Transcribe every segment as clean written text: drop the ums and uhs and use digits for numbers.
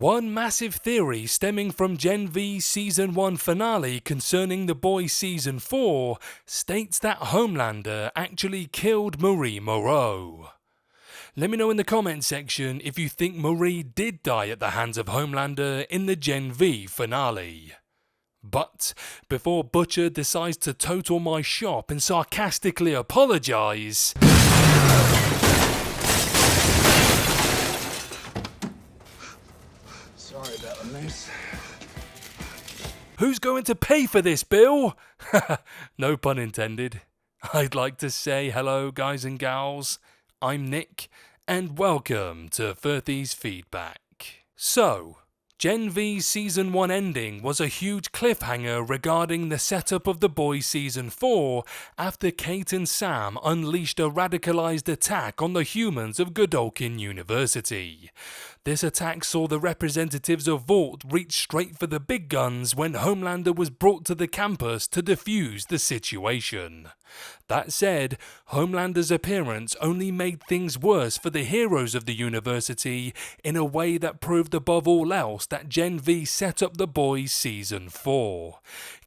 One massive theory stemming from Gen V's Season 1 finale concerning The Boys Season 4 states that Homelander actually killed Marie Moreau. Let me know in the comment section if you think Marie did die at the hands of Homelander in the Gen V finale. But before Butcher decides to total my shop and sarcastically apologise, sorry about the mess. who's going to pay for this, Bill? No pun intended. I'd like to say hello, guys and gals. I'm Nick, and welcome to Furthy's Feedback. So, Gen V's Season 1 ending was a huge cliffhanger regarding the setup of The Boys Season 4 after Kate and Sam unleashed a radicalized attack on the humans of Godolphin University. This attack saw the representatives of Vought reach straight for the big guns when Homelander was brought to the campus to defuse the situation. That said, Homelander's appearance only made things worse for the heroes of the university in a way that proved above all else that Gen V set up The Boys Season 4.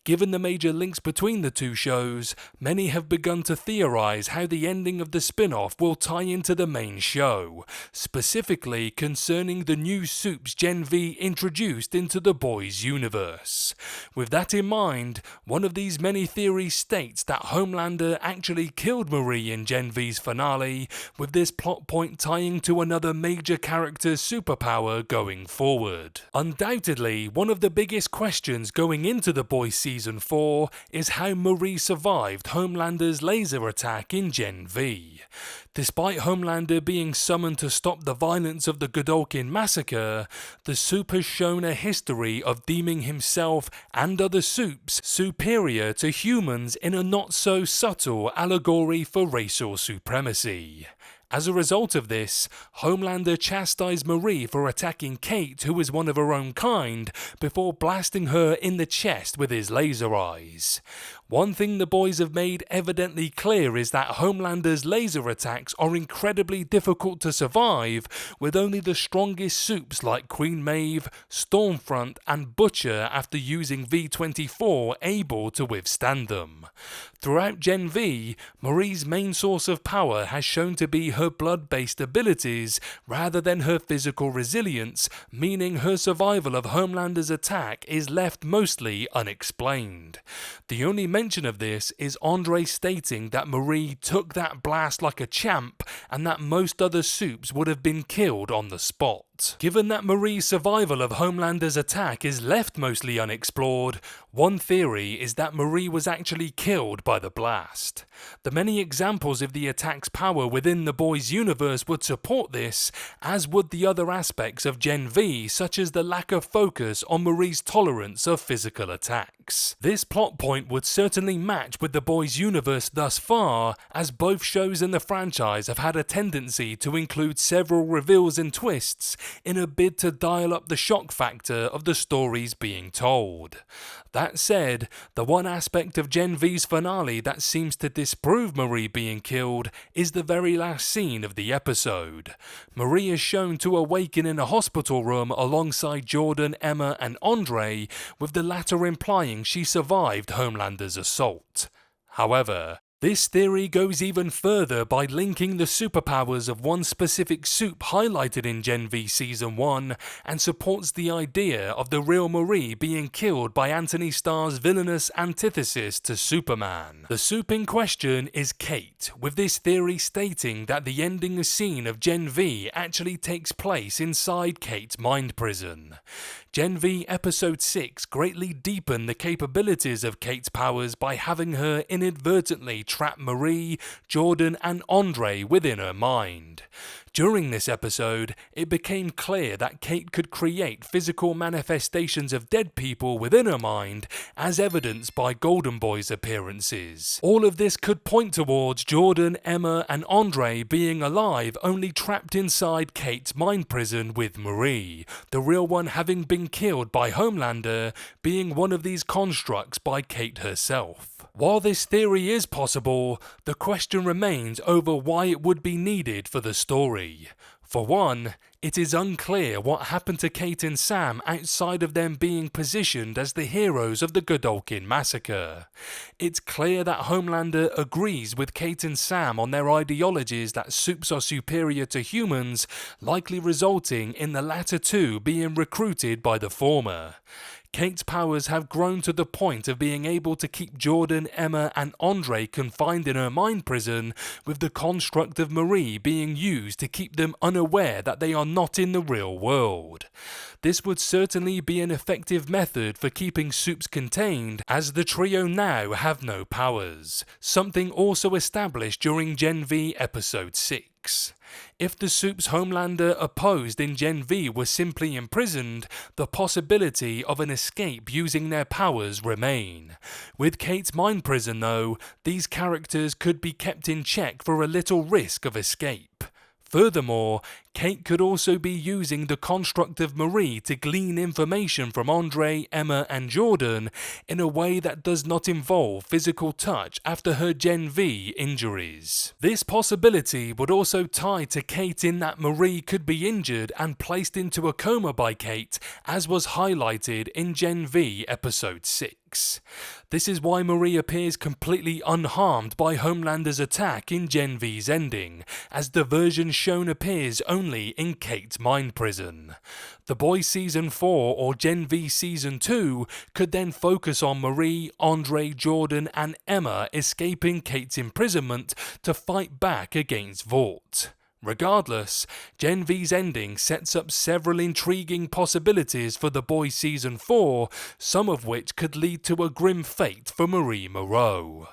Given the major links between the two shows, many have begun to theorize how the ending of the spin-off will tie into the main show, specifically concerning the new soups Gen V introduced into the Boys universe. With that in mind, one of these many theories states that Homelander actually killed Marie in Gen V's finale, with this plot point tying to another major character's superpower going forward. Undoubtedly, one of the biggest questions going into the Boys Season 4 is how Marie survived Homelander's laser attack in Gen V. Despite Homelander being summoned to stop the violence of the Godolphin massacre, the soup has shown a history of deeming himself and other soups superior to humans in a not so subtle allegory for racial supremacy. As a result of this, Homelander chastised Marie for attacking Kate, who is one of her own kind, before blasting her in the chest with his laser eyes. One thing the boys have made evidently clear is that Homelander's laser attacks are incredibly difficult to survive, with only the strongest soups like Queen Maeve, Stormfront and Butcher after using V24 able to withstand them. Throughout Gen V, Marie's main source of power has shown to be her blood-based abilities rather than her physical resilience, meaning her survival of Homelander's attack is left mostly unexplained. The only mention of this is Andre stating that Marie took that blast like a champ and that most other soups would have been killed on the spot. Given that Marie's survival of Homelander's attack is left mostly unexplored, one theory is that Marie was actually killed by the blast. The many examples of the attack's power within the Boys universe would support this, as would the other aspects of Gen V, such as the lack of focus on Marie's tolerance of physical attacks. This plot point would certainly match with the Boys universe thus far, as both shows in the franchise have had a tendency to include several reveals and twists in a bid to dial up the shock factor of the stories being told. That said, the one aspect of Gen V's finale that seems to disprove Marie being killed is the very last scene of the episode. Marie is shown to awaken in a hospital room alongside Jordan, Emma and Andre, with the latter implying she survived Homelander's assault. However, this theory goes even further by linking the superpowers of one specific soup highlighted in Gen V Season 1 and supports the idea of the real Marie being killed by Anthony Starr's villainous antithesis to Superman. The soup in question is Kate, with this theory stating that the ending scene of Gen V actually takes place inside Kate's mind prison. Gen V Episode 6 greatly deepened the capabilities of Kate's powers by having her inadvertently trap Marie, Jordan and Andre within her mind. During this episode, it became clear that Kate could create physical manifestations of dead people within her mind, as evidenced by Golden Boy's appearances. All of this could point towards Jordan, Emma and Andre being alive, only trapped inside Kate's mind prison with Marie, the real one having been killed by Homelander, being one of these constructs by Kate herself. While this theory is possible, the question remains over why it would be needed for the story. For one, it is unclear what happened to Kate and Sam outside of them being positioned as the heroes of the Godolkin massacre. It's clear that Homelander agrees with Kate and Sam on their ideologies that supes are superior to humans, likely resulting in the latter two being recruited by the former. Kate's powers have grown to the point of being able to keep Jordan, Emma, and Andre confined in her mind prison, with the construct of Marie being used to keep them unaware that they are not in the real world. This would certainly be an effective method for keeping Supes contained, as the trio now have no powers, something also established during Gen V Episode 6. If the Supes Homelander opposed in Gen V were simply imprisoned, the possibility of an escape using their powers remain. With Kate's mind prison though, these characters could be kept in check for a little risk of escape. Furthermore, Kate could also be using the construct of Marie to glean information from Andre, Emma, and Jordan in a way that does not involve physical touch after her Gen V injuries. This possibility would also tie to Kate in that Marie could be injured and placed into a coma by Kate, as was highlighted in Gen V Episode 6. This is why Marie appears completely unharmed by Homelander's attack in Gen V's ending, as the version shown appears only in Kate's mind prison. The Boys Season 4 or Gen V Season 2 could then focus on Marie, Andre, Jordan, and Emma escaping Kate's imprisonment to fight back against Vought. Regardless, Gen V's ending sets up several intriguing possibilities for The Boys Season 4, some of which could lead to a grim fate for Marie Moreau.